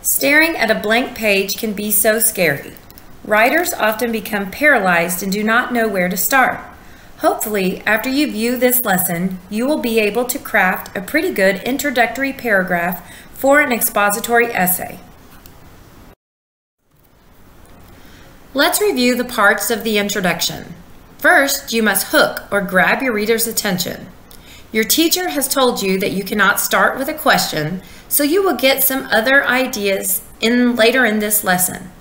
Staring at a blank page can be so scary. Writers often become paralyzed and do not know where to start. Hopefully, after you view this lesson, you will be able to craft a pretty good introductory paragraph for an expository essay. Let's review the parts of the introduction. First, you must hook or grab your reader's attention. Your teacher has told you that you cannot start with a question, so you will get some other ideas later in this lesson.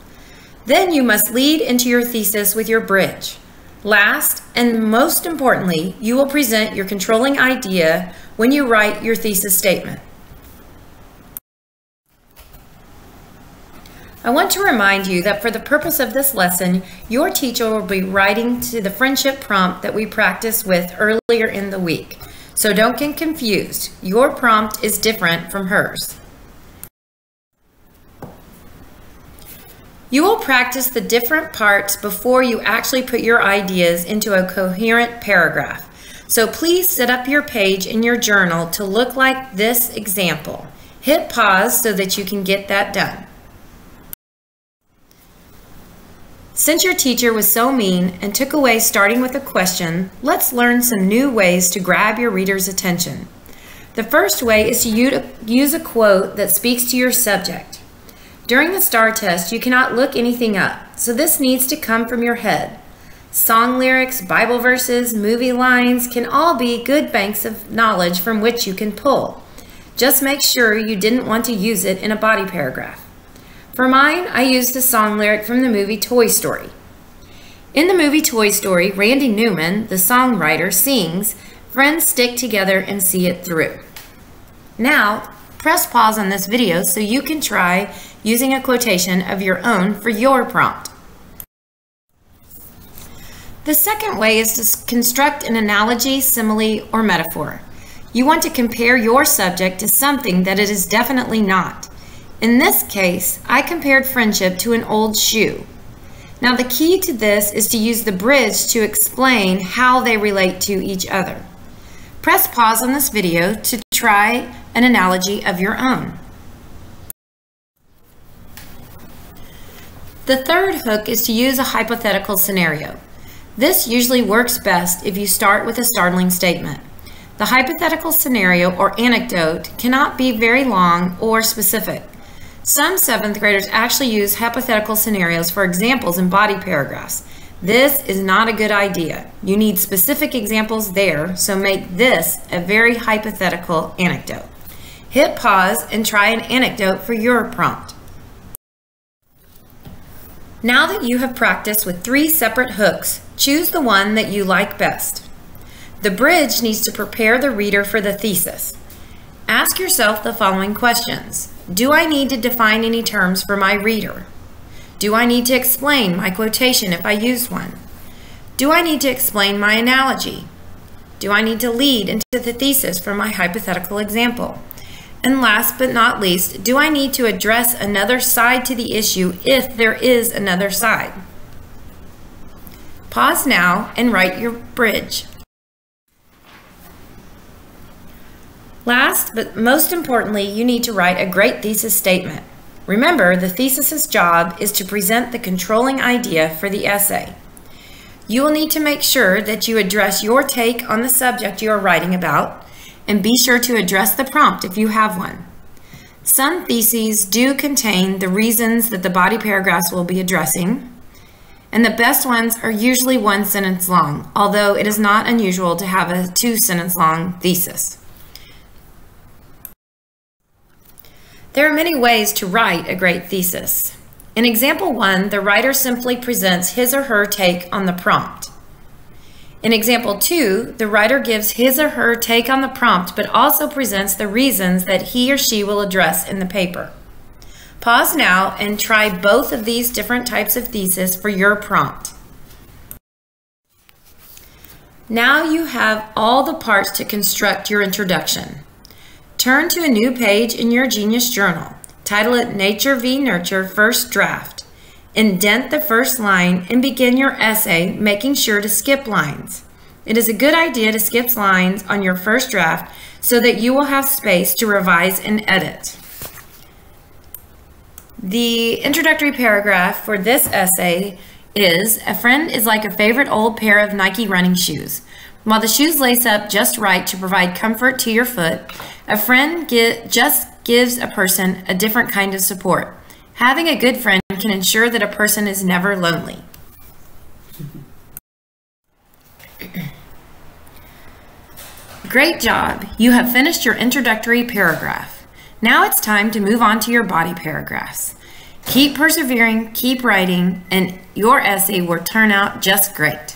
Then you must lead into your thesis with your bridge. Last, and most importantly, you will present your controlling idea when you write your thesis statement. I want to remind you that for the purpose of this lesson, your teacher will be writing to the friendship prompt that we practiced with earlier in the week. So don't get confused. Your prompt is different from hers. You will practice the different parts before you actually put your ideas into a coherent paragraph. So please set up your page in your journal to look like this example. Hit pause so that you can get that done. Since your teacher was so mean and took away starting with a question, let's learn some new ways to grab your reader's attention. The first way is to use a quote that speaks to your subject. During the STAR test, you cannot look anything up, so this needs to come from your head. Song lyrics, Bible verses, movie lines can all be good banks of knowledge from which you can pull. Just make sure you didn't want to use it in a body paragraph. For mine, I used a song lyric from the movie Toy Story. In the movie Toy Story, Randy Newman, the songwriter, sings, "Friends stick together and see it through." Now, press pause on this video so you can try using a quotation of your own for your prompt. The second way is to construct an analogy, simile, or metaphor. You want to compare your subject to something that it is definitely not. In this case, I compared friendship to an old shoe. Now the key to this is to use the bridge to explain how they relate to each other. Press pause on this video to try an analogy of your own. The third hook is to use a hypothetical scenario. This usually works best if you start with a startling statement. The hypothetical scenario or anecdote cannot be very long or specific. Some 7th graders actually use hypothetical scenarios for examples in body paragraphs. This is not a good idea. You need specific examples there, so make this a very hypothetical anecdote. Hit pause and try an anecdote for your prompt. Now that you have practiced with 3 separate hooks, choose the one that you like best. The bridge needs to prepare the reader for the thesis. Ask yourself the following questions. Do I need to define any terms for my reader? Do I need to explain my quotation if I use one? Do I need to explain my analogy? Do I need to lead into the thesis for my hypothetical example? And last but not least, do I need to address another side to the issue if there is another side? Pause now and write your bridge. Last, but most importantly, you need to write a great thesis statement. Remember, the thesis's job is to present the controlling idea for the essay. You will need to make sure that you address your take on the subject you are writing about, and be sure to address the prompt if you have one. Some theses do contain the reasons that the body paragraphs will be addressing, and the best ones are usually 1 sentence long, although it is not unusual to have a 2-sentence long thesis. There are many ways to write a great thesis. In example 1, the writer simply presents his or her take on the prompt. In example 2, the writer gives his or her take on the prompt, but also presents the reasons that he or she will address in the paper. Pause now and try both of these different types of thesis for your prompt. Now you have all the parts to construct your introduction. Turn to a new page in your Genius Journal. Title it Nature v. Nurture First Draft. Indent the first line and begin your essay, making sure to skip lines. It is a good idea to skip lines on your first draft so that you will have space to revise and edit. The introductory paragraph for this essay is, a friend is like a favorite old pair of Nike running shoes. While the shoes lace up just right to provide comfort to your foot, a friend just gives a person a different kind of support. Having a good friend can ensure that a person is never lonely. Great job! You have finished your introductory paragraph. Now it's time to move on to your body paragraphs. Keep persevering, keep writing, and your essay will turn out just great.